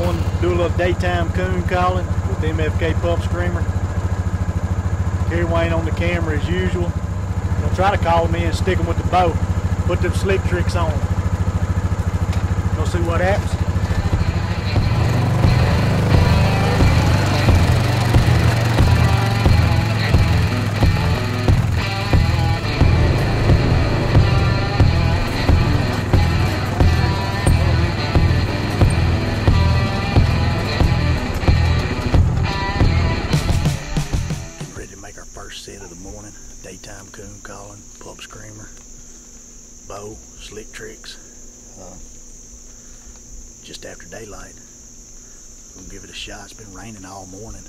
Going to do a little daytime coon calling with the MFK pup screamer. Terry Wayne on the camera as usual. I'm gonna try to call them in and stick them with the bow. Put them slick tricks on. Go see what happens. First set of the morning, daytime coon calling, pup screamer, bow, slick tricks, just after daylight. We're gonna give it a shot. It's been raining all morning,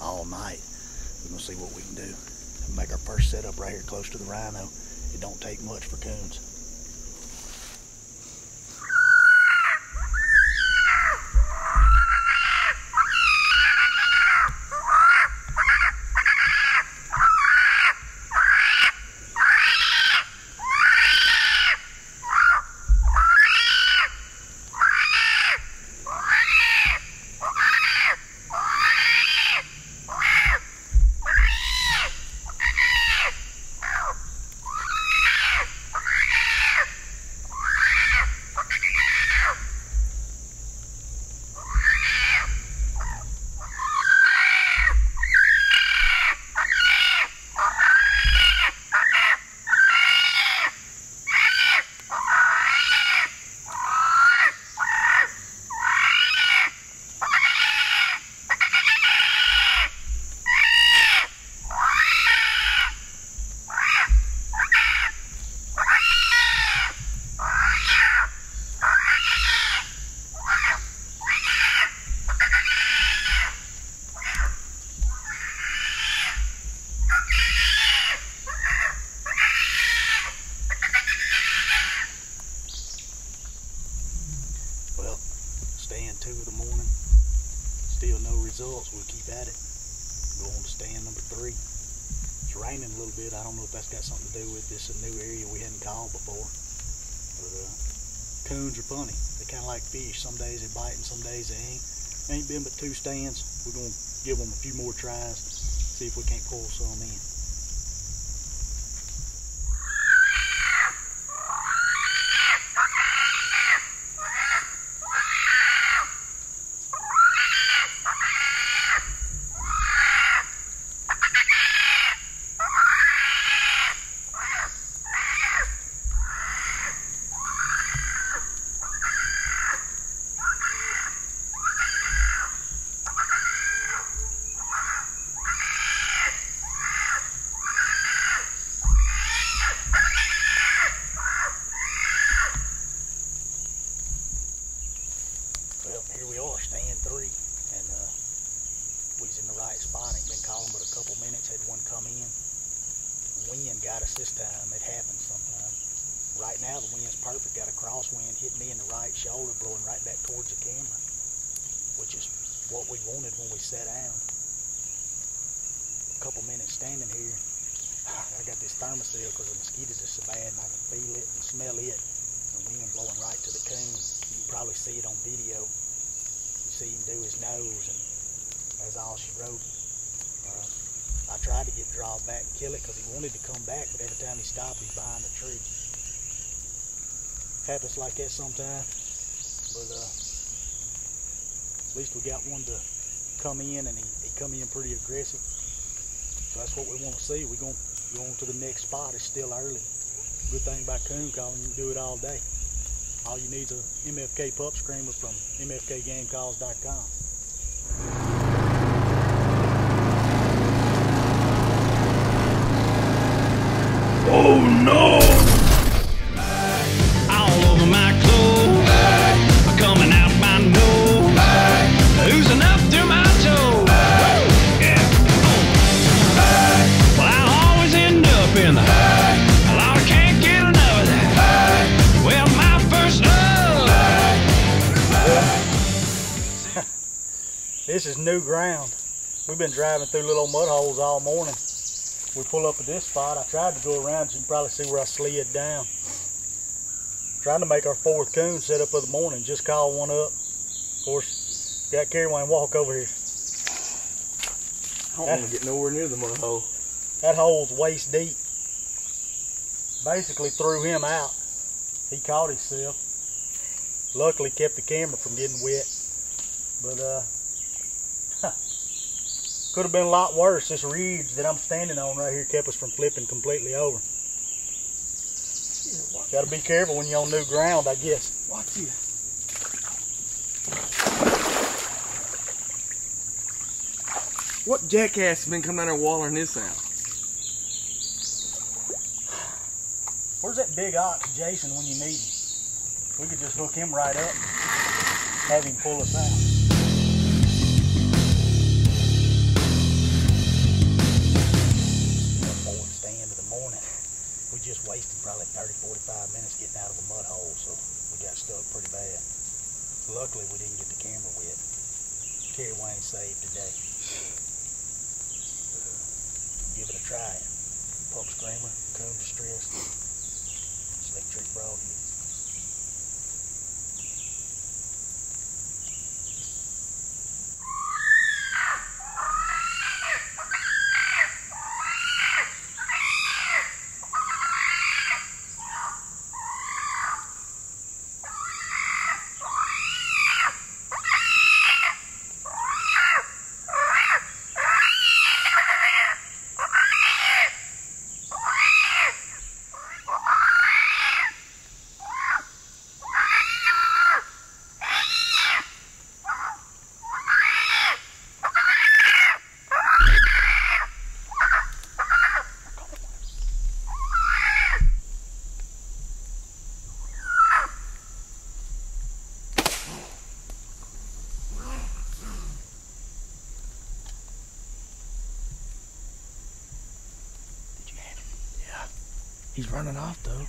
all night. We're gonna see what we can do. Make our first setup right here close to the rhino. It don't take much for coons. Stand 2 of the morning, still no results. We'll keep at it. Go on to stand number 3. It's raining a little bit. I don't know if that's got something to do with this, a new area we hadn't called before. But coons are funny. They kind of like fish. Some days they bite and some days they ain't. Ain't been but 2 stands. We're going to give them a few more tries, see if we can't pull some in. Here we are, stand 3, and we's in the right spot. Ain't been calling but a couple minutes. Had one come in. Wind got us this time. It happens sometimes. Right now the wind's perfect. Got a crosswind hit me in the right shoulder, blowing right back towards the camera, which is what we wanted when we sat down. A couple minutes standing here, I got this thermocell because the mosquitoes are so bad, and I can feel it and smell it. The wind blowing right to the coon. You can probably see it on video. See him do his nose, and that's all she wrote. I tried to get drawn back and kill it because he wanted to come back, but every time he stopped, he's behind the tree. Happens like that sometimes, but at least we got one to come in, and he come in pretty aggressive. So that's what we want to see. We're going to go on to the next spot. It's still early. Good thing about coon calling, you can do it all day. All you need is a MFK pup screamer from mfkgamecalls.com. Oh no! All over my clothes, coming out my nose, oozing up through my toes. Yeah. Well, I always end up in the Lord, I can't get enough of that. Well, my first love. This is new ground. We've been driving through little mud holes all morning. We pull up at this spot. I tried to go around, so you can probably see where I slid down. Trying to make our 4th coon set up of the morning. Just called one up. Of course, Got Caroline walk over here. I don't want to get nowhere near the mud hole. That hole's waist deep. Basically threw him out. He caught himself. Luckily kept the camera from getting wet. But could have been a lot worse. This ridge that I'm standing on right here kept us from flipping completely over. Got to be careful when you're on new ground, I guess. Watch it. What jackass has been coming down there wallering this out? Where's that big ox, Jason, when you need him? We could just hook him right up, have him pull us out. Fourth stand of the morning. We just wasted probably 30-45 minutes getting out of the mud hole, so we got stuck pretty bad. Luckily, we didn't get the camera wet. Terry Wayne saved today. Give it a try. Pup Screamer, Coon Distress, Slick Trick Broadhead. He's running off though.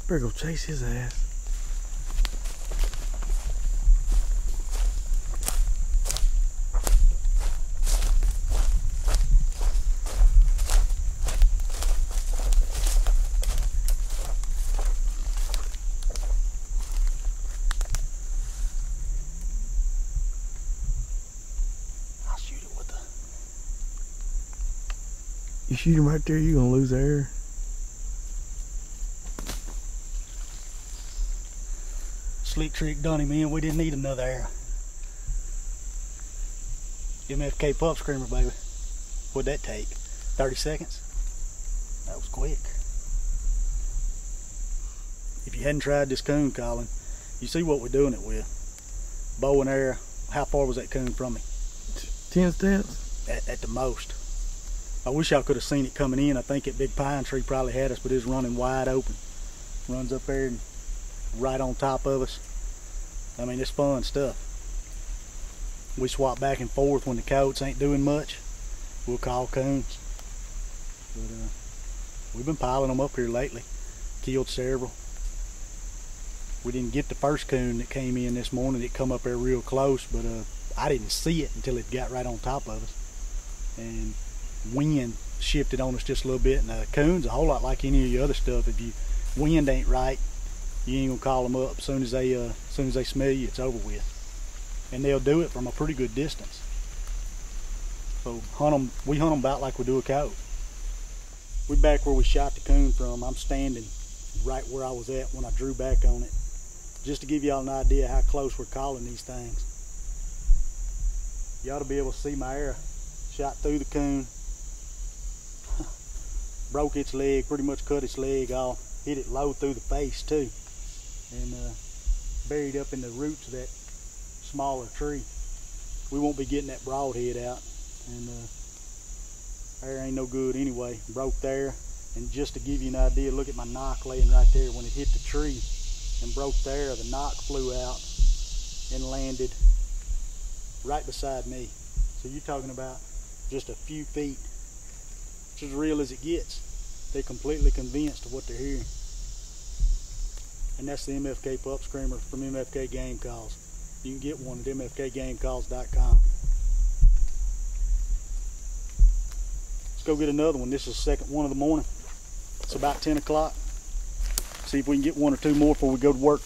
Better go chase his ass. You shoot him right there, you're gonna lose air. Slick Trick done him in. We didn't need another arrow. MFK Pup Screamer, baby. What'd that take? 30 seconds? That was quick. If you hadn't tried this coon calling, you see what we're doing it with. Bow and arrow. How far was that coon from me? 10 steps? At the most. I wish y'all could have seen it coming in. I think that big pine tree probably had us, but it's running wide open. Runs up there and right on top of us. I mean, it's fun stuff. We swap back and forth when the coyotes ain't doing much. We'll call coons. But we've been piling them up here lately. Killed several. We didn't get the first coon that came in this morning. It come up there real close, but I didn't see it until it got right on top of us. And wind shifted on us just a little bit, and the coon's a whole lot like any of the other stuff. If you wind ain't right, you ain't gonna call them up. As soon as they smell you, it's over with, and they'll do it from a pretty good distance. So we hunt them about like we do a coyote. We back where we shot the coon from. I'm standing right where I was at when I drew back on it, just to give y'all an idea how close we're calling these things. You ought to be able to see my arrow shot through the coon. Broke its leg, pretty much cut its leg off, hit it low through the face too, and buried up in the roots of that smaller tree. We won't be getting that broadhead out, and there ain't no good anyway. Broke there, and just to give you an idea, look at my knock laying right there. When it hit the tree and broke there, the knock flew out and landed right beside me. So you're talking about just a few feet. It's as real as it gets. They're completely convinced of what they're hearing. And that's the MFK Pup Screamer from MFK Game Calls. You can get one at mfkgamecalls.com. Let's go get another one. This is the second one of the morning. It's about 10 o'clock. see if we can get one or two more before we go to work.